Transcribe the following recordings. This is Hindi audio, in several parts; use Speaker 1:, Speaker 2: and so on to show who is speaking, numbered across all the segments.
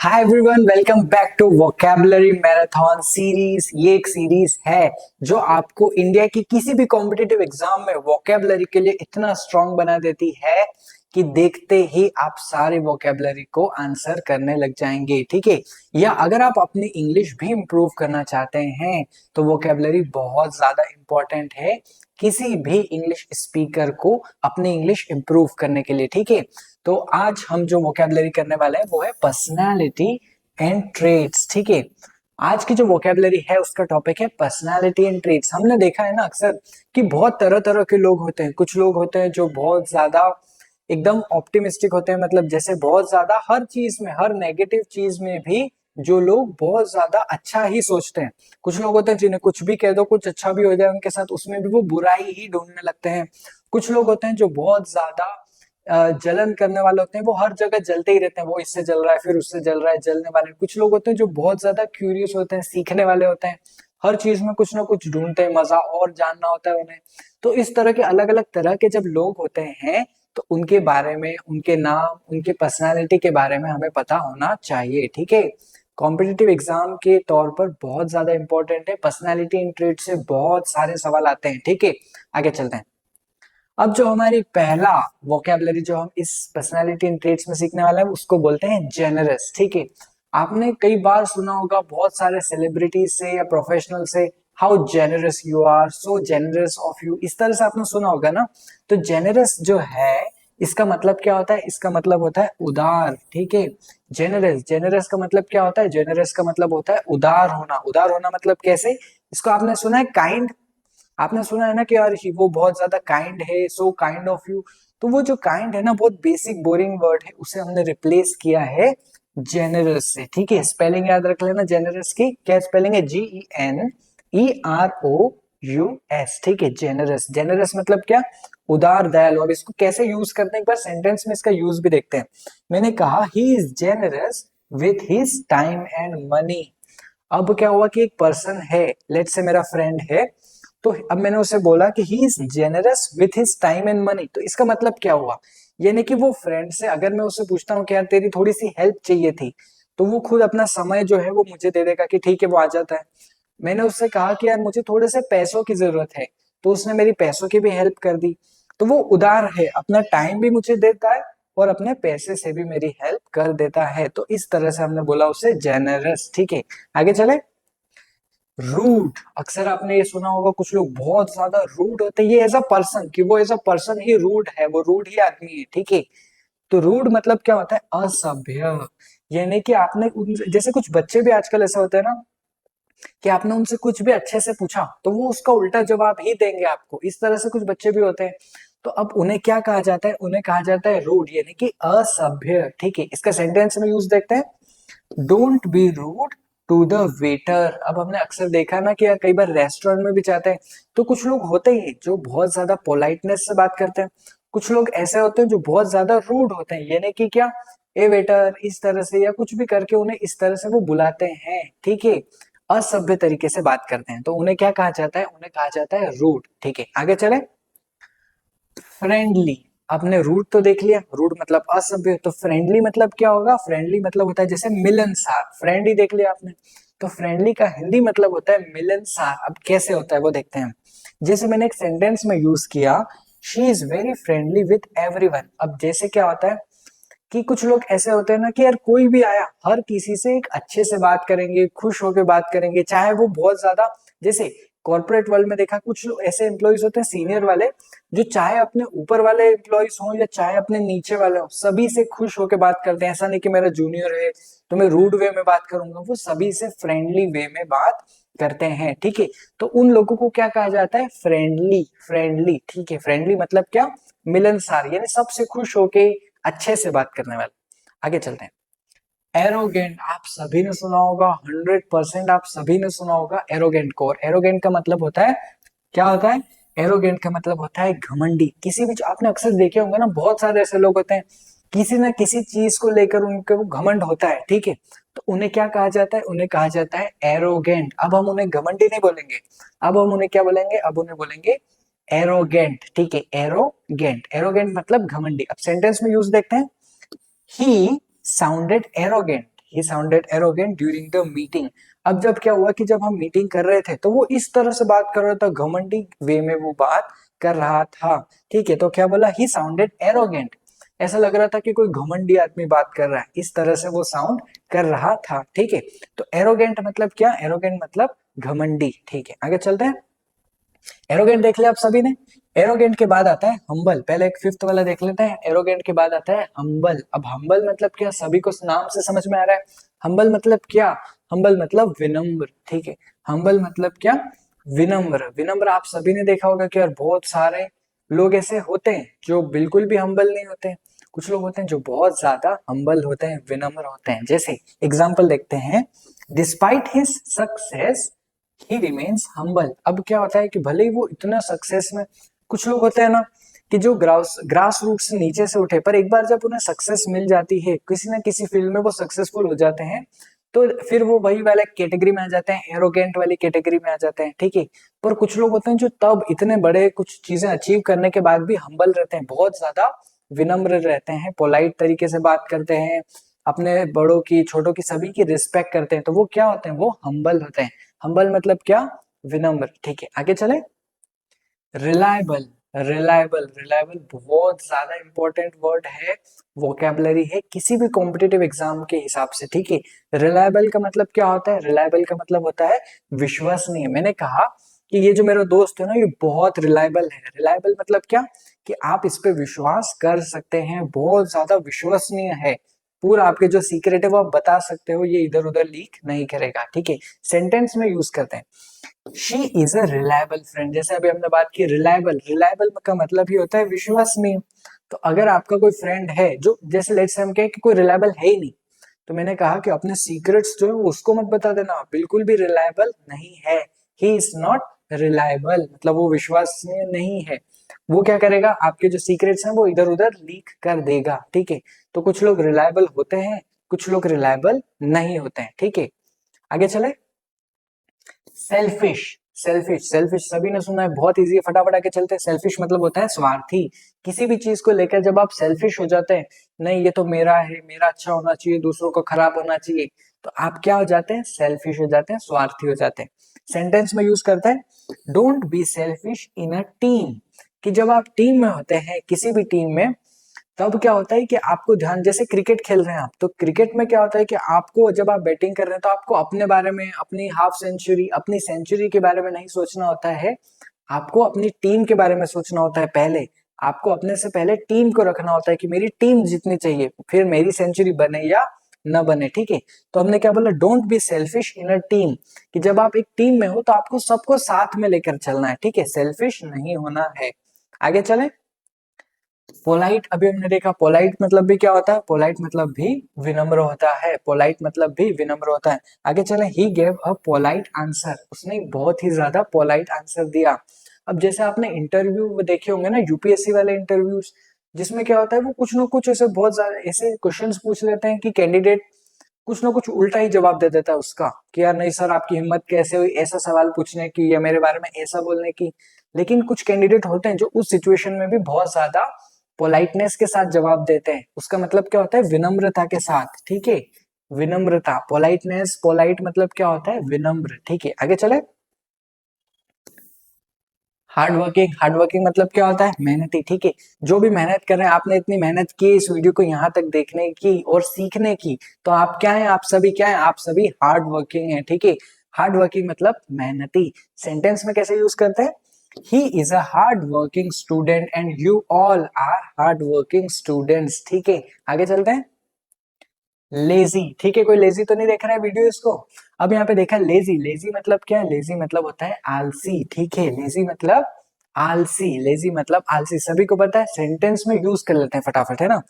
Speaker 1: Hi everyone, welcome back to vocabulary marathon series. ये एक सीरीज है जो आपको इंडिया की किसी भी कॉम्पिटिटिव एग्जाम में वोकैबुलरी के लिए इतना स्ट्रांग बना देती है कि देखते ही आप सारे वोकैबुलरी को आंसर करने लग जाएंगे। ठीक है, या अगर आप अपनी इंग्लिश भी इम्प्रूव करना चाहते हैं तो वोकैबुलरी बहुत ज्यादा इंपॉर्टेंट है किसी भी इंग्लिश स्पीकर को अपनी इंग्लिश इम्प्रूव करने के लिए। ठीक है, तो आज हम जो वोकैबुलरी करने वाले हैं वो है पर्सनालिटी एंड ट्रेड्स। ठीक है, आज की जो वोकैबुलरी है उसका टॉपिक है पर्सनालिटी एंड ट्रेड्स। हमने देखा है ना अक्सर कि बहुत तरह तरह के लोग होते हैं। कुछ लोग होते हैं जो बहुत ज्यादा एकदम ऑप्टिमिस्टिक होते हैं, मतलब जैसे बहुत ज्यादा हर चीज में, हर नेगेटिव चीज में भी जो लोग बहुत ज्यादा अच्छा ही सोचते हैं। कुछ लोग होते हैं जिन्हें कुछ भी कह दो कुछ अच्छा भी हो जाए उनके साथ, उसमें भी वो बुराई ही ढूंढने लगते हैं। कुछ लोग होते हैं जो बहुत ज्यादा जलन करने वाले होते हैं, वो हर जगह जलते ही रहते हैं, वो इससे जल रहा है फिर उससे जल रहा है, जलने वाले। कुछ लोग होते हैं जो बहुत ज्यादा क्यूरियस होते हैं, सीखने वाले होते हैं, हर चीज में कुछ ना कुछ ढूंढते हैं, मजा और जानना होता है उन्हें। तो इस तरह के अलग अलग तरह के जब लोग होते हैं तो उनके बारे में, उनके नाम, उनके पर्सनालिटी के बारे में हमें पता होना चाहिए। ठीक है, कॉम्पिटिटिव एग्जाम के तौर पर बहुत ज्यादा इंपॉर्टेंट है। पर्सनालिटी इन ट्रेड से बहुत सारे सवाल आते हैं। ठीक है, आगे चलते हैं। अब जो हमारी पहला वोकैबुलरी जो हम इस पर्सनालिटी इन ट्रेड्स में सीखने वाले हैं उसको बोलते हैं जेनरस। ठीक है, आपने कई बार सुना होगा बहुत सारे सेलिब्रिटीज से या प्रोफेशनल से, how generous you are, so generous of you, इस तरह से आपने सुना होगा ना। तो जेनरस जो है इसका मतलब क्या होता है? इसका मतलब होता है उदार। ठीक है, जेनरस, जेनरस का मतलब क्या होता है? जेनरस का मतलब होता है उदार होना। उदार होना मतलब कैसे? इसको आपने सुना है काइंड, आपने सुना है ना कि यार वो बहुत ज्यादा काइंड है, सो काइंड ऑफ यू। तो वो जो काइंड है ना बहुत बेसिक बोरिंग वर्ड है, उसे हमने रिप्लेस किया है जेनरस से। ठीक है, स्पेलिंग याद रख लेना जेनरस की। क्या स्पेलिंग है? GENEROUS। ठीक है, जेनरस। जेनरस मतलब क्या? उदार, दयालु। अब इसको कैसे यूज करते हैं एक बार सेंटेंस में इसका यूज भी देखते हैं। मैंने कहा he is generous with his time and money. अब क्या हुआ कि एक पर्सन है, लेट्स से मेरा फ्रेंड है, तो अब मैंने उसे बोला कि he is generous with his time and money. तो इसका मतलब क्या हुआ? यानी कि वो फ्रेंड से अगर मैं उससे पूछता हूँ कि यार तेरी थोड़ी सी हेल्प चाहिए थी, तो वो खुद अपना समय जो है वो मुझे दे देगा कि ठीक है, वो आ जाता है। मैंने उससे कहा कि यार मुझे थोड़े से पैसों की जरूरत है, तो उसने मेरी पैसों की भी हेल्प कर दी। तो वो उदार है, अपना टाइम भी मुझे देता है और अपने पैसे से भी मेरी हेल्प कर देता है। तो इस तरह से हमने बोला उसे जेनरस। ठीक है, आगे चले। रूड, अक्सर आपने ये सुना होगा कुछ लोग बहुत ज्यादा रूड होते हैं। ये एज अ पर्सन, कि वो एज अ पर्सन ही रूड है, वो रूड ही आदमी है। ठीक है, तो रूड मतलब क्या होता है? असभ्य। यानी कि आपने जैसे कुछ बच्चे भी आजकल ऐसा होता है ना कि आपने उनसे कुछ भी अच्छे से पूछा तो वो उसका उल्टा जवाब ही देंगे आपको। इस तरह से कुछ बच्चे भी होते हैं। तो अब उन्हें क्या कहा जाता है? उन्हें कहा जाता है रूड, यानी कि असभ्य। ठीक है, इसका सेंटेंस में यूज देखते हैं। Don't be rude to the waiter. अब हमने अक्सर देखा ना कि यार कई बार रेस्टोरेंट में भी जाते हैं तो कुछ लोग होते ही जो बहुत ज्यादा पोलाइटनेस से बात करते हैं। कुछ लोग ऐसे होते हैं जो बहुत ज्यादा रूड होते हैं, यानी कि क्या, ए वेटर, इस तरह से या कुछ भी करके उन्हें इस तरह से वो बुलाते हैं। ठीक है, असभ्य तरीके से बात करते हैं, तो उन्हें क्या कहा जाता है? उन्हें कहा जाता है रूड। ठीक है, आगे चले। फ्रेंडली, आपने रूड तो देख लिया, रूड मतलब असभ्य। तो फ्रेंडली मतलब क्या होगा? फ्रेंडली मतलब होता है जैसे मिलनसार। फ्रेंड ही देख लिया आपने, तो फ्रेंडली का हिंदी मतलब होता है मिलनसार। अब कैसे होता है वो देखते हैं। जैसे मैंने एक सेंटेंस में यूज किया, she is very friendly with everyone. अब जैसे क्या होता है कि कुछ लोग ऐसे होते हैं ना कि यार कोई भी आया हर किसी से एक अच्छे से बात करेंगे, खुश होकर बात करेंगे, चाहे वो बहुत ज्यादा, जैसे कॉर्पोरेट वर्ल्ड में देखा कुछ लोग ऐसे एम्प्लॉयज होते हैं सीनियर वाले, जो चाहे अपने ऊपर वाले एम्प्लॉयज हो या चाहे अपने नीचे वाले हो, सभी से खुश होकर बात करते हैं। ऐसा नहीं कि मेरा जूनियर है तो मैं रूड वे में बात करूंगा, वो सभी से फ्रेंडली वे में बात करते हैं। ठीक है, तो उन लोगों को क्या कहा जाता है? फ्रेंडली। फ्रेंडली, ठीक है, फ्रेंडली मतलब क्या? मिलनसार, यानी सबसे खुश होके अच्छे से बात करने वाले। आगे चलते हैं। एरोगेंट, आप सभी ने सुना होगा, 100% आप सभी ने सुना होगा एरोगेंट को। और एरोगेंट का मतलब होता है, क्या होता है? एरोगेंट का मतलब होता है घमंडी। किसी भी, आपने अक्सर देखे होंगे ना, बहुत सारे ऐसे लोग होते हैं किसी ना किसी चीज को लेकर उनको घमंड होता है। ठीक है, तो उन्हें क्या कहा जाता है? उन्हें कहा जाता है एरोगेंट। अब हम उन्हें घमंडी नहीं बोलेंगे, अब हम उन्हें क्या बोलेंगे? अब उन्हें बोलेंगे एरोगेंट। ठीक है, एरोगेंट, एरोगेंट मतलब घमंडी। अब सेंटेंस में यूज देखते हैं। He sounded arrogant, he sounded arrogant during the meeting. अब जब क्या हुआ कि जब हम मीटिंग कर रहे थे तो वो इस तरह से बात कर रहा था, घमंडी वे में वो बात कर रहा था। ठीक है, तो क्या बोला, ही साउंडेड एरोगेंट, ऐसा लग रहा था कि कोई घमंडी आदमी बात कर रहा है, इस तरह से वो साउंड कर रहा था। ठीक है, तो एरोगेंट मतलब क्या, एरोगेंट मतलब घमंडी। ठीक है, आगे चलते हैं। एरोगेंट देख लिया आप सभी ने। एरोगेंट के बाद आता है हम्बल, पहले एक फिफ्थ वाला देख लेते हैं। एरोगेंट के बाद आता है हम्बल। अब हम्बल मतलब क्या, सभी को नाम से समझ में आ रहा है। हम्बल मतलब क्या, हम्बल मतलब विनम्र। ठीक है, हम्बल मतलब क्या, विनम्र। विनम्र आप सभी ने देखा होगा कि यार बहुत सारे लोग ऐसे होते हैं जो बिल्कुल भी हम्बल नहीं होते, कुछ लोग होते हैं जो बहुत ज्यादा हम्बल होते हैं, विनम्र होते हैं। जैसे एग्जाम्पल देखते हैं, डिस्पाइट हिज सक्सेस ही रिमेन्स हम्बल। अब क्या होता है कि भले ही वो इतना सक्सेस में, कुछ लोग होते हैं ना कि जो ग्रास रूट से नीचे से उठे, पर एक बार जब उन्हें सक्सेस मिल जाती है किसी ना किसी फील्ड में, वो सक्सेसफुल हो जाते हैं, तो फिर वो वही वाले कैटेगरी में आ जाते हैं, एरोगेंट वाली कैटेगरी में आ जाते हैं। ठीक है, पर कुछ लोग होते हैं जो तब इतने बड़े कुछ चीजें अचीव करने के बाद भी हम्बल रहते हैं, बहुत ज्यादा विनम्र रहते हैं, पोलाइट तरीके से बात करते हैं, अपने बड़ों की छोटों की सभी की रिस्पेक्ट करते हैं, तो वो क्या होते हैं, वो हम्बल होते हैं। हम्बल मतलब क्या, विनम्र। ठीक है, आगे चले। रिलायबल, रिलायबल, रिलायबल बहुत ज्यादा इंपॉर्टेंट वर्ड है, वोकेबलरी है किसी भी कॉम्पिटिटिव एग्जाम के हिसाब से। ठीक है, रिलायबल का मतलब क्या होता है, रिलायबल का मतलब होता है विश्वसनीय। मैंने कहा कि ये जो मेरा दोस्त है ना, ये बहुत रिलायबल है। रिलायबल मतलब क्या, कि आप इस पे विश्वास कर सकते हैं, बहुत ज्यादा विश्वसनीय है, पूरा आपके जो सीक्रेट है वो आप बता सकते हो, ये इधर उधर लीक नहीं करेगा। ठीक है, सेंटेंस में यूज करते हैं, she is a reliable friend. जैसे अभी हमने बात की रिलायबल, रिलायबल का मतलब ही होता है विश्वसनीय। तो अगर आपका कोई फ्रेंड है जो, जैसे लेट्स से हम कहें कि कोई रिलायबल है ही नहीं, तो मैंने कहा कि अपने सीक्रेट्स जो है उसको मत बता देना, बिल्कुल भी रिलायबल नहीं है। ही इज नॉट रिलायबल, मतलब वो विश्वसनीय नहीं है। वो क्या करेगा, आपके जो सीक्रेट्स हैं वो इधर उधर लीक कर देगा। ठीक है, तो कुछ लोग रिलायबल होते हैं, कुछ लोग रिलायबल नहीं होते हैं। ठीक है, आगे चले। सेल्फिश, सेल्फिश, सेल्फिश सभी ने सुना है, बहुत इजी है, फटाफट आके चलते हैं। सेल्फिश मतलब होता है स्वार्थी। किसी भी चीज को लेकर जब आप सेल्फिश हो जाते हैं, नहीं ये तो मेरा है, मेरा अच्छा होना चाहिए, दूसरों को खराब होना चाहिए, तो आप क्या हो जाते हैं, सेल्फिश हो जाते हैं, स्वार्थी हो जाते हैं। सेंटेंस में यूज करते हैं, don't be selfish in a team. कि जब आप टीम में होते हैं, किसी भी टीम में, तब क्या होता है कि आपको ध्यान, जैसे क्रिकेट खेल रहे हैं आप, तो क्रिकेट में क्या होता है कि आपको जब आप बैटिंग कर रहे हैं तो आपको अपने बारे में, अपनी हाफ सेंचुरी, अपनी सेंचुरी के बारे में नहीं सोचना होता है, आपको अपनी टीम के बारे में सोचना होता है। पहले आपको अपने से पहले टीम को रखना होता है कि मेरी टीम जीतनी चाहिए, फिर मेरी सेंचुरी बने या न बने। ठीक है, तो हमने क्या बोला, don't be selfish in a team, कि जब आप एक टीम में हो तो आपको सबको साथ में लेकर चलना है। ठीक है, सेल्फिश नहीं होना है। आगे चले। पोलाइट, अभी हमने देखा पोलाइट मतलब भी क्या होता है, पोलाइट मतलब भी विनम्र होता है, पोलाइट मतलब भी विनम्र होता है। आगे चले, he gave a polite answer, उसने बहुत ही ज्यादा पोलाइट आंसर दिया। अब जैसे आपने इंटरव्यू देखे होंगे ना, यूपीएससी वाले इंटरव्यूज, जिसमें क्या होता है, वो कुछ ना कुछ ऐसे बहुत ज्यादा ऐसे क्वेश्चंस पूछ लेते हैं कि कैंडिडेट कुछ ना कुछ उल्टा ही जवाब दे देता है उसका, कि यार नहीं सर आपकी हिम्मत कैसे हुई ऐसा सवाल पूछने की या मेरे बारे में ऐसा बोलने की। लेकिन कुछ कैंडिडेट होते हैं जो उस सिचुएशन में भी बहुत ज्यादा पोलाइटनेस के साथ जवाब देते हैं, उसका मतलब क्या होता है, विनम्रता के साथ। ठीक है, विनम्रता, पोलाइटनेस, पोलाइट मतलब क्या होता है, विनम्र। ठीक है, आगे चले। हार्ड वर्किंग, हार्ड वर्किंग मतलब क्या होता है, मेहनती। ठीक है, जो भी मेहनत कर रहे हैं, आपने इतनी मेहनत की इस वीडियो को यहाँ तक देखने की और सीखने की, तो आप क्या है, आप सभी क्या है, आप सभी हार्ड वर्किंग है। ठीक है, हार्ड वर्किंग मतलब मेहनती। सेंटेंस में कैसे यूज करते हैं, he is a hard working student and you all are hard working students. ठीक है, आगे चलते हैं। लेजी, ठीक है, कोई लेजी तो नहीं देख रहा है वीडियो इसको। अब यहाँ पे देखा लेजी, लेजी मतलब क्या है, लेजी मतलब होता है आलसी। ठीक है, लेजी मतलब आलसी, लेजी मतलब आलसी, सभी को पता है। सेंटेंस में यूज कर लेते हैं फटाफट, है ना।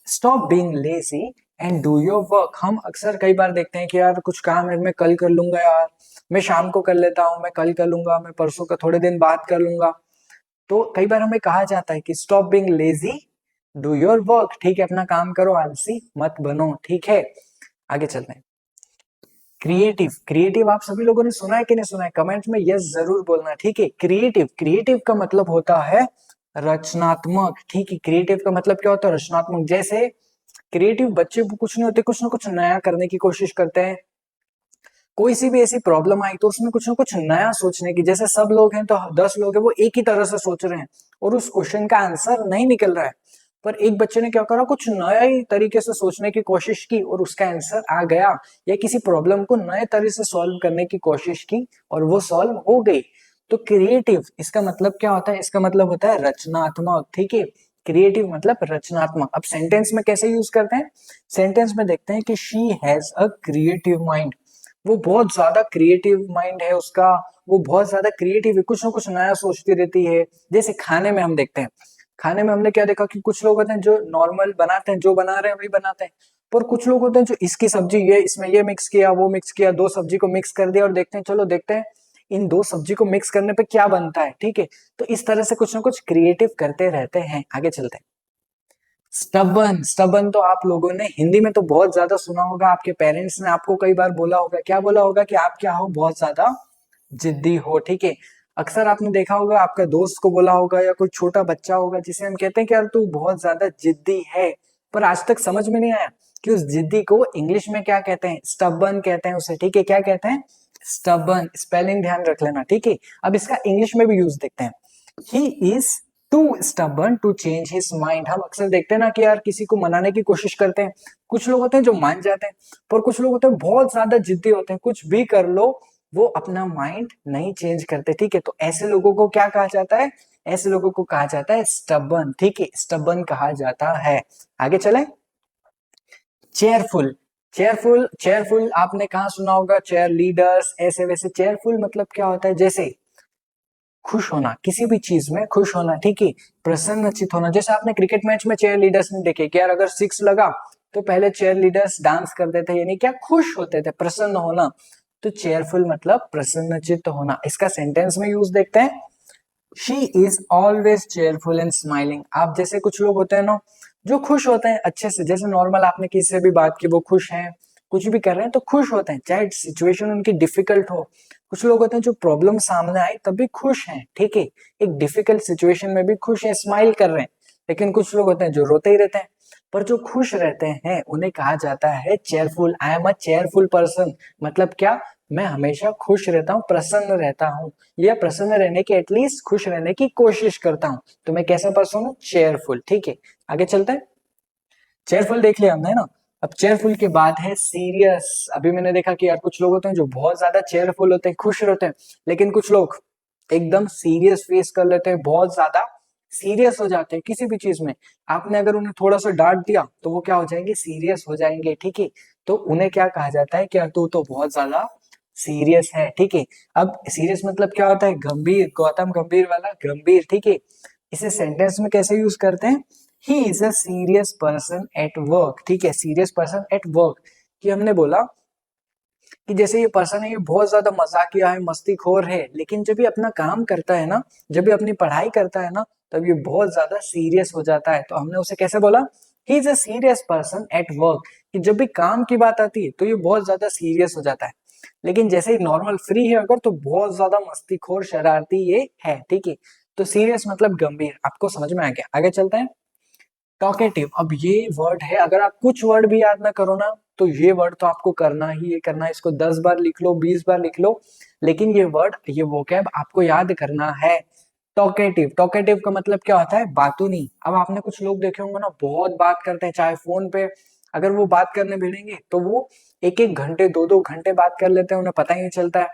Speaker 1: Stop being lazy and do your work. हम अक्सर कई बार देखते हैं कि यार कुछ काम है, मैं कल कर लूंगा, यार मैं शाम को कर लेता हूँ, मैं कल कर लूंगा, मैं परसों का थोड़े दिन बाद कर लूंगा। तो कई बार हमें कहा जाता है कि stop being lazy, do your work. ठीक है, अपना काम करो, आलसी मत बनो। ठीक है, आगे चलते हैं। क्रिएटिव, क्रिएटिव आप सभी लोगों ने सुना है कि नहीं सुना है, कमेंट में यस जरूर बोलना। ठीक है, क्रिएटिव, क्रिएटिव का मतलब होता है रचनात्मक। ठीक है, क्रिएटिव का मतलब क्या होता है, रचनात्मक। जैसे क्रिएटिव बच्चे वो कुछ नहीं होते, कुछ ना कुछ नया करने की कोशिश करते हैं। कोई सी भी ऐसी प्रॉब्लम आई तो उसमें कुछ ना कुछ नया सोचने की, जैसे सब लोग हैं तो 10 लोग हैं वो एक ही तरह से सोच रहे हैं और उस क्वेश्चन का आंसर नहीं निकल रहा है, पर एक बच्चे ने क्या करा, कुछ नया ही तरीके से सोचने की कोशिश की और उसका आंसर आ गया, या किसी प्रॉब्लम को नए तरह से सॉल्व करने की कोशिश की और वो सॉल्व हो गई। तो क्रिएटिव इसका मतलब क्या होता है, इसका मतलब होता है रचनात्मक, ठीक है। क्रिएटिव मतलब रचनात्मक। अब सेंटेंस में कैसे यूज करते हैं, सेंटेंस में देखते हैं कि she has a creative mind, वो बहुत ज्यादा क्रिएटिव माइंड है उसका, वो बहुत ज्यादा क्रिएटिव है, कुछ ना कुछ नया सोचती रहती है। जैसे खाने में हम देखते हैं, खाने में हमने क्या देखा कि कुछ लोग होते हैं जो नॉर्मल बनाते हैं, जो बना रहे हैं वही बनाते हैं, पर कुछ लोग होते हैं जो इसकी सब्जी ये इसमें ये मिक्स किया वो मिक्स किया, दो सब्जी को मिक्स कर दिया और देखते हैं, चलो देखते हैं इन दो सब्जी को मिक्स करने पे क्या बनता है, ठीक है। तो इस तरह से कुछ ना कुछ क्रिएटिव करते रहते हैं। आगे चलते हैं। स्टबन, स्टबन तो आप लोगों ने हिंदी में तो बहुत ज्यादा सुना होगा, आपके पेरेंट्स ने आपको कई बार बोला होगा, क्या बोला होगा कि आप क्या हो, बहुत ज्यादा जिद्दी हो, ठीक है। अक्सर आपने देखा होगा आपका दोस्त को बोला होगा या कोई छोटा बच्चा होगा जिसे हम कहते हैं कि यार तू बहुत ज्यादा जिद्दी है, पर आज तक समझ में नहीं आया कि उस जिद्दी को इंग्लिश में क्या कहते हैं, स्टबन कहते हैं उसे, ठीक है। क्या कहते हैं, स्टबन, स्पेलिंग ध्यान रख लेना, ठीक है। अब इसका इंग्लिश में भी यूज देखते हैं। He is too stubborn to change his mind. हम अक्सर देखते हैं ना कि यार किसी को मनाने की कोशिश करते हैं, कुछ लोग होते हैं जो मान जाते हैं, पर कुछ लोग होते हैं बहुत ज्यादा जिद्दी होते हैं, कुछ भी कर लो वो अपना माइंड नहीं चेंज करते, ठीक है। तो ऐसे लोगों को क्या कहा जाता है, ऐसे लोगों को कहा जाता है स्टबर्न, ठीक है, स्टबर्न कहा जाता है। आगे चले। चेयरफुल, चेयरफुल, चेयरफुल आपने कहा सुना होगा, चेयर लीडर्स ऐसे वैसे। चेयरफुल मतलब क्या होता है, जैसे खुश होना, किसी भी चीज में खुश होना, ठीक है, प्रसन्नचित होना। जैसे आपने क्रिकेट मैच में चेयर लीडर्स ने देखे कि यार अगर सिक्स लगा तो पहले चेयर लीडर्स डांस करते थे, यानी क्या, खुश होते थे, प्रसन्न होना। तो चेयरफुल मतलब प्रसन्नचित होना। इसका सेंटेंस में यूज देखते हैं। She is always cheerful and smiling. आप जैसे कुछ लोग होते हैं ना जो खुश होते हैं अच्छे से, जैसे नॉर्मल आपने किसी से भी बात की वो खुश हैं, कुछ भी कर रहे हैं तो खुश होते हैं, चाहे सिचुएशन उनकी डिफिकल्ट हो। कुछ लोग होते हैं जो प्रॉब्लम सामने आई तब भी खुश हैं, ठीक है, एक डिफिकल्ट सिचुएशन में भी खुश हैं, स्माइल कर रहे हैं। लेकिन कुछ लोग होते हैं जो रोते ही रहते हैं, पर जो खुश रहते हैं उन्हें कहा जाता है cheerful. I am a cheerful person, मतलब क्या, मैं हमेशा खुश रहता हूँ, प्रसन्न रहता हूँ, या प्रसन्न रहने की एटलीस्ट खुश रहने की कोशिश करता हूँ। तो मैं कैसा पर्सन हूँ, चेयरफुल, ठीक है। आगे चलते हैं। चेयरफुल देख लिया हमने ना। अब चेयरफुल के बाद है सीरियस। अभी मैंने देखा कि यार कुछ लोग होते हैं जो बहुत ज्यादा चेयरफुल होते हैं, खुश रहते हैं, लेकिन कुछ लोग एकदम सीरियस फेस कर लेते हैं, बहुत ज्यादा सीरियस हो जाते हैं किसी भी चीज में। आपने अगर उन्हें थोड़ा सा डांट दिया तो वो क्या हो जाएंगे, सीरियस हो जाएंगे, ठीक है। तो उन्हें क्या कहा जाता है कि यार तू तो बहुत ज्यादा सीरियस है, ठीक है। अब सीरियस मतलब क्या होता है, गंभीर, गौतम गंभीर वाला गंभीर, ठीक है। इसे सेंटेंस में कैसे यूज करते हैं, he is a serious person at work, ठीक है, सीरियस पर्सन एट वर्क। कि हमने बोला कि जैसे ये पर्सन है ये बहुत ज्यादा मजाकिया है, मस्तीखोर है, लेकिन जब ये अपना काम करता है ना, जब ये अपनी पढ़ाई करता है ना, तब ये बहुत ज्यादा सीरियस हो जाता है। तो हमने उसे कैसे बोला, ही is a serious person at work, कि जब भी काम की बात आती है तो ये बहुत ज्यादा सीरियस हो जाता है। लेकिन जैसे ही नॉर्मल फ्री है अगर, तो बहुत ज्यादा मस्तीखोर शरारती ये है, ठीक है। तो सीरियस मतलब गंभीर, आपको समझ में आ गया। आगे चलते हैं। टॉकेटिव, अब ये वर्ड है, अगर आप कुछ वर्ड भी याद ना करो ना तो ये वर्ड तो आपको करना ही है, करना है। इसको 10 बार लिख लो, 20 बार लिख लो, लेकिन ये वर्ड, ये वोकैब आपको याद करना है। टॉकेटिव, टॉकेटिव का मतलब क्या होता है, बातूनी। अब आपने कुछ लोग देखे होंगे ना बहुत बात करते हैं, चाहे फोन पे अगर वो बात करने भिड़ेंगे तो वो एक एक घंटे, दो दो घंटे बात कर लेते हैं, उन्हें पता ही नहीं चलता है।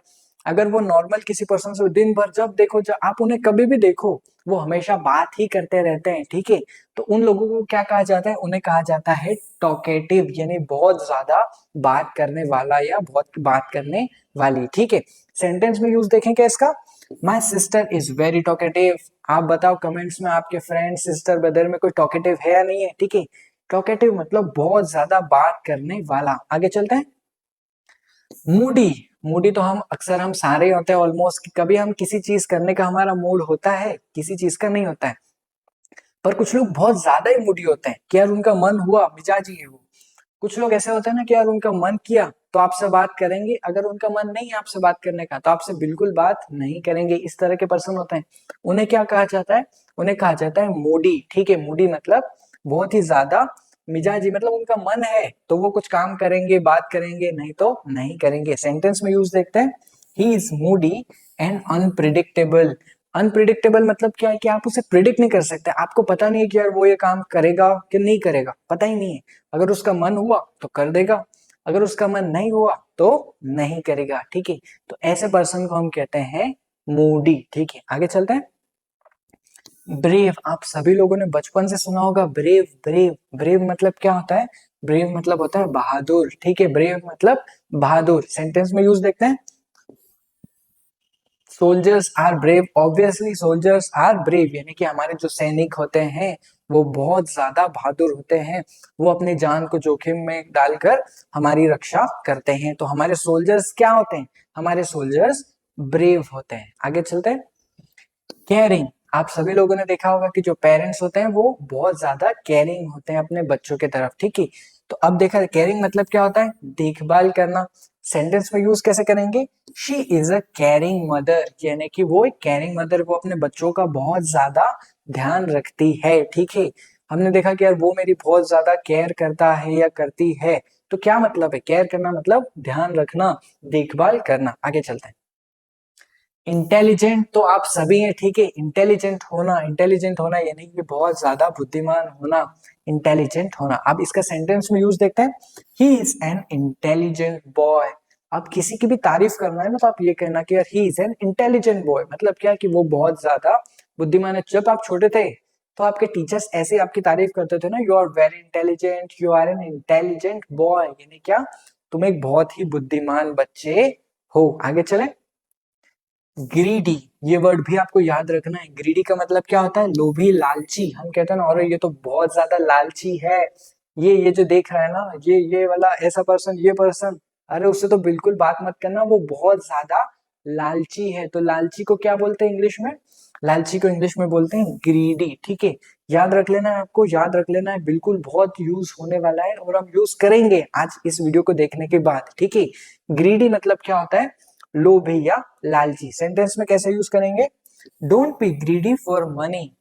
Speaker 1: अगर वो नॉर्मल किसी पर्सन से दिन भर जब देखो, जब आप उन्हें कभी भी देखो वो हमेशा बात ही करते रहते हैं, ठीक है। तो उन लोगों को क्या कहा जाता है, उन्हें कहा जाता है टॉकेटिव, यानी बहुत ज्यादा बात करने वाला या बहुत बात करने वाली, ठीक है। सेंटेंस में यूज देखें क्या इसका, my sister is very talkative. आप बताओ कमेंट्स में आपके फ्रेंड, सिस्टर, ब्रदर में कोई टॉकेटिव है या नहीं है, ठीक है। टॉकेटिव मतलब बहुत ज्यादा बात करने वाला। आगे चलते हैं। मूडी, मूडी तो हम अक्सर हम सारे ही होते हैं ऑलमोस्ट, कभी हम किसी चीज करने का हमारा मूड होता है, किसी चीज का नहीं होता है। पर कुछ लोग बहुत ज्यादा ही मूडी होते हैं कि यार उनका मन हुआ, मिजाजी है वो। कुछ लोग ऐसे होते हैं ना कि यार उनका मन किया तो आपसे बात करेंगे, अगर उनका मन नहीं है आपसे बात करने का तो आपसे बिल्कुल बात नहीं करेंगे। इस तरह के पर्सन होते हैं, उन्हें क्या कहा जाता है, उन्हें कहा जाता है मूडी, ठीक है। मूडी मतलब बहुत ही ज्यादा मिजाजी मतलब उनका मन है तो वो कुछ काम करेंगे, बात करेंगे, नहीं तो नहीं करेंगे। सेंटेंस में यूज देखते हैं, he is Moody and unpredictable. Unpredictable मतलब क्या है कि आप उसे प्रिडिक्ट नहीं कर सकते, आपको पता नहीं है कि यार वो ये काम करेगा कि नहीं करेगा, पता ही नहीं है। अगर उसका मन हुआ तो कर देगा, अगर उसका मन नहीं हुआ तो नहीं करेगा, ठीक है। तो ऐसे पर्सन को हम कहते हैं मूडी, ठीक है। आगे चलते हैं। ब्रेव, आप सभी लोगों ने बचपन से सुना होगा ब्रेव। ब्रेव ब्रेव मतलब क्या होता है? ब्रेव मतलब होता है बहादुर, ठीक है। ब्रेव मतलब बहादुर। सेंटेंस में यूज देखते हैं, soldiers are brave. Obviously soldiers are brave, यानी कि हमारे जो सैनिक होते हैं वो बहुत ज्यादा बहादुर होते हैं, वो अपनी जान को जोखिम में डालकर हमारी रक्षा करते हैं। तो हमारे सोल्जर्स क्या होते हैं? हमारे सोल्जर्स ब्रेव होते हैं। आगे चलते हैं। केयरिंग, आप सभी लोगों ने देखा होगा कि जो पेरेंट्स होते हैं वो बहुत ज्यादा केयरिंग होते हैं अपने बच्चों की तरफ, ठीक है। तो अब देखा केयरिंग मतलब क्या होता है? देखभाल करना। सेंटेंस में यूज कैसे करेंगे? She is a caring mother, यानी कि वो एक केयरिंग मदर, वो अपने बच्चों का बहुत ज्यादा ध्यान रखती है, ठीक है। हमने देखा कि यार वो मेरी बहुत ज्यादा केयर करता है या करती है, तो क्या मतलब है? केयर करना मतलब ध्यान रखना, देखभाल करना। आगे चलते हैं। इंटेलिजेंट तो आप सभी हैं, ठीक है। इंटेलिजेंट होना, इंटेलिजेंट होना यानी कि बहुत ज्यादा बुद्धिमान होना, इंटेलिजेंट होना। अब इसका सेंटेंस में यूज देखते हैं, he is an intelligent boy. अब किसी की भी तारीफ करना है ना तो आप ये कहना कि यार he is an intelligent boy, मतलब क्या कि वो बहुत ज्यादा बुद्धिमान है। जब आप छोटे थे तो आपके टीचर्स ऐसे आपकी तारीफ करते थे ना, you are very intelligent, you are an intelligent boy, यानी क्या? तुम एक बहुत ही बुद्धिमान बच्चे हो। आगे चले। ग्रीडी, ये वर्ड भी आपको याद रखना है। ग्रीडी का मतलब क्या होता है? लोभी, लालची। हम कहते हैं ना और ये तो बहुत ज्यादा लालची है, ये जो देख रहा है ना, ये वाला ऐसा पर्सन, ये पर्सन, अरे उससे तो बिल्कुल बात मत करना, वो बहुत ज्यादा लालची है। तो लालची को क्या बोलते हैं इंग्लिश में? लालची को इंग्लिश में बोलते हैं ग्रीडी, ठीक है। याद रख लेना है, आपको याद रख लेना है, बिल्कुल बहुत यूज होने वाला है और हम यूज करेंगे आज इस वीडियो को देखने के बाद, ठीक है। ग्रीडी मतलब क्या होता है? लोभी या लालची। सेंटेंस में कैसे यूज करेंगे? Don't be greedy for money.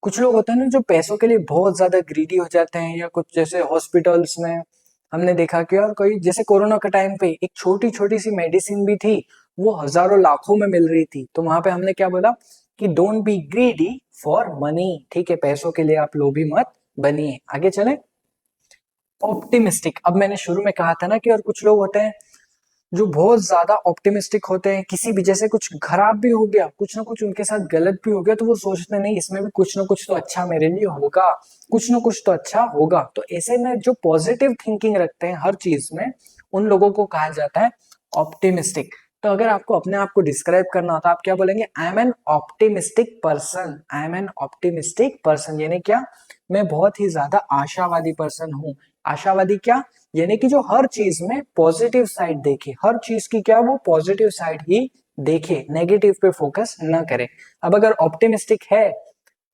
Speaker 1: कुछ लोग होते हैं ना जो पैसों के लिए बहुत ज्यादा ग्रीडी हो जाते हैं, या कुछ जैसे हॉस्पिटल्स में हमने देखा कि यार कोई जैसे कोरोना के टाइम पे एक छोटी छोटी सी मेडिसिन भी थी, वो हजारों लाखों में मिल रही थी, तो वहां पे हमने क्या बोला कि don't be greedy for money, ठीक है। पैसों के लिए आप लोभी मत बनिए। आगे चले। ऑप्टिमिस्टिक, अब मैंने शुरू में कहा था ना कि और कुछ लोग होते हैं जो बहुत ज्यादा ऑप्टिमिस्टिक होते हैं, किसी भी जैसे कुछ खराब भी हो गया, कुछ ना कुछ उनके साथ गलत भी हो गया, तो वो सोचते नहीं इसमें भी कुछ ना कुछ तो अच्छा मेरे लिए होगा, कुछ ना कुछ तो अच्छा होगा। तो ऐसे में जो पॉजिटिव थिंकिंग रखते हैं हर चीज में, उन लोगों को कहा जाता है ऑप्टिमिस्टिक। तो अगर आपको अपने आप को डिस्क्राइब करना हो तो आप क्या बोलेंगे? I am N optimistic person. I am N optimistic person यानी क्या? मैं बहुत ही ज्यादा आशावादी पर्सन हूँ। आशावादी क्या? यानी कि जो हर चीज में पॉजिटिव साइड देखे, हर चीज की क्या वो पॉजिटिव साइड ही देखे, नेगेटिव पे फोकस ना करे। अब अगर ऑप्टिमिस्टिक है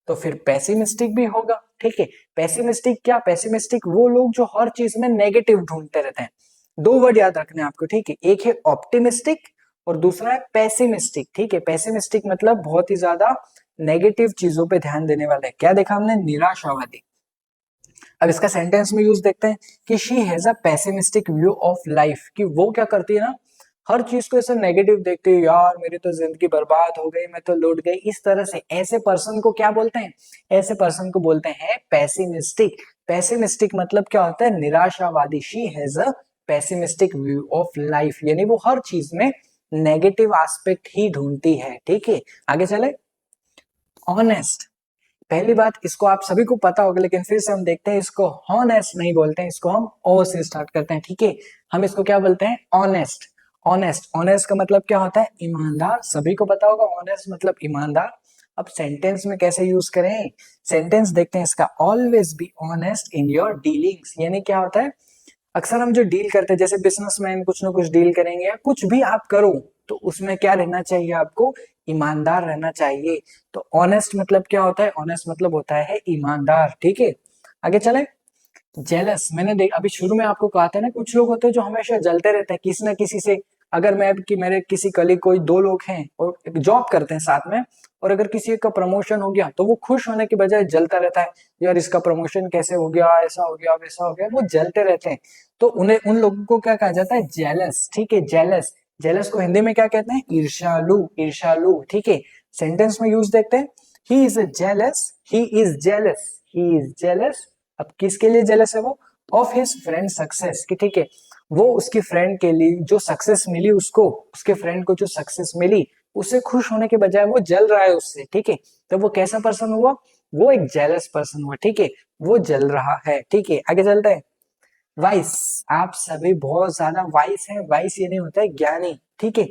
Speaker 1: तो फिर पेसिमिस्टिक भी होगा, ठीक है। पेसिमिस्टिक क्या? पेसिमिस्टिक वो लोग जो हर चीज में नेगेटिव ढूंढते रहते हैं। दो वर्ड याद रखने हैं आपको, ठीक है। एक है ऑप्टिमिस्टिक और दूसरा है पेसिमिस्टिक, ठीक है। पेसिमिस्टिक मतलब बहुत ही ज्यादा नेगेटिव चीजों पे ध्यान देने वाले। क्या देखा हमने? निराशावादी। अब इसका सेंटेंस में यूज देखते हैं कि she has a pessimistic view of life, कि वो क्या करती है ना, हर चीज को ऐसे नेगेटिव देखती है, यार मेरी तो जिंदगी बर्बाद हो गई, मैं तो लौट गई, इस तरह से। ऐसे पर्सन को क्या बोलते हैं? ऐसे पर्सन को बोलते हैं पेसिमिस्टिक। पेसिमिस्टिक मतलब क्या होता है? निराशावादी। She has a pessimistic view of life, यानी वो हर चीज में नेगेटिव एस्पेक्ट ही ढूंढती है, ठीक है। आगे चले। ऑनेस्ट, पहली बात इसको आप सभी को पता होगा, लेकिन फिर से हम देखते हैं, इसको हॉनेस्ट नहीं बोलते हैं, इसको हम ओ से स्टार्ट करते हैं, ठीक है। हम इसको क्या बोलते हैं? ऑनेस्ट। ऑनेस्ट, ऑनेस्ट का मतलब क्या होता है? ईमानदार। सभी को पता होगा ऑनेस्ट मतलब ईमानदार। अब सेंटेंस में कैसे यूज करें? सेंटेंस देखते हैं इसका, always be honest in your dealings, यानी क्या होता है? अक्सर हम जो डील करते हैं, जैसे बिजनेसमैन कुछ ना कुछ डील करेंगे या कुछ भी आप करो, तो उसमें क्या रहना चाहिए आपको? ईमानदार रहना चाहिए। तो ऑनेस्ट मतलब क्या होता है? ऑनेस्ट मतलब होता है ईमानदार, ठीक है। आगे चले। जेलस, मैंने देख अभी शुरू में आपको कहा था ना, कुछ लोग होते हैं जो हमेशा जलते रहते हैं किसी ना किसी से। अगर मैं कि मेरे किसी कलीग कोई दो लोग हैं और जॉब करते हैं साथ में, और अगर किसी एक का प्रमोशन हो गया तो वो खुश होने के बजाय जलता रहता है, यार इसका प्रमोशन कैसे हो गया, ऐसा हो गया वैसा हो गया, वो जलते रहते हैं। तो उन्हें उन लोगों को क्या कहा जाता है, जेलस। ठीक है, जेलस। जेलस को हिंदी में क्या कहते हैं, ईर्ष्यालु। ईर्ष्यालु। ठीक है, सेंटेंस में यूज देखते हैं, he is jealous, he is jealous, he is jealous. अब किसके लिए जेलस है वो, ऑफ हिज फ्रेंड सक्सेस की। ठीक है, वो उसके फ्रेंड के लिए जो सक्सेस मिली उसको, उसके फ्रेंड को जो सक्सेस मिली उससे खुश होने के बजाय वो जल रहा है उससे। ठीक है, तो वो कैसा पर्सन हुआ, वो एक जेलस पर्सन हुआ। ठीक है, वो जल रहा है। ठीक है, आगे चलते हैं। वाइस, आप सभी बहुत ज्यादा वाइस हैं। वाइस ये नहीं होता है ज्ञानी। ठीक है,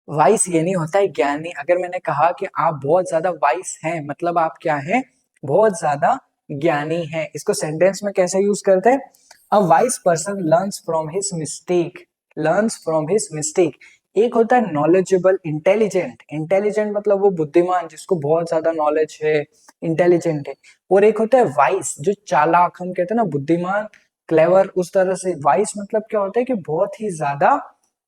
Speaker 1: वाइस ये नहीं होता है ज्ञानी। अगर मैंने कहा कि आप बहुत ज्यादा वाइस हैं, मतलब आप क्या हैं, बहुत ज्यादा ज्ञानी हैं। इसको सेंटेंस में कैसे यूज करते हैं, अ wise person learns from his mistake. Learns from his mistake. एक होता है नॉलेजेबल, इंटेलिजेंट। इंटेलिजेंट मतलब वो बुद्धिमान जिसको बहुत ज्यादा नॉलेज है, इंटेलिजेंट है। और एक होता है वाइस, जो चालाक, हम कहते हैं ना बुद्धिमान, क्लेवर, उस तरह से। वाइस मतलब क्या होता है कि बहुत ही ज्यादा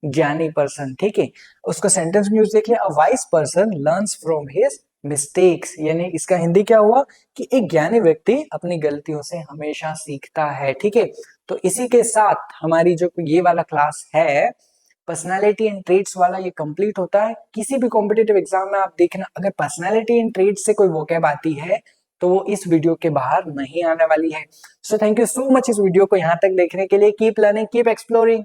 Speaker 1: ज्ञानी पर्सन। ठीक है, उसका सेंटेंस में यूज देख लिया, अ wise person learns from his mistakes, यानी इसका हिंदी क्या हुआ कि एक ज्ञानी व्यक्ति अपनी गलतियों से हमेशा सीखता है। ठीक है, तो इसी के साथ हमारी जो ये वाला क्लास है, पर्सनालिटी एंड ट्रेड्स वाला, ये कंप्लीट होता है। किसी भी कॉम्पिटेटिव एग्जाम में आप देखना, अगर पर्सनालिटी एंड ट्रेड्स से कोई वोकैब आती है तो वो इस वीडियो के बाहर नहीं आने वाली है। So thank you so much इस वीडियो को यहाँ तक देखने के लिए। Keep learning, keep exploring.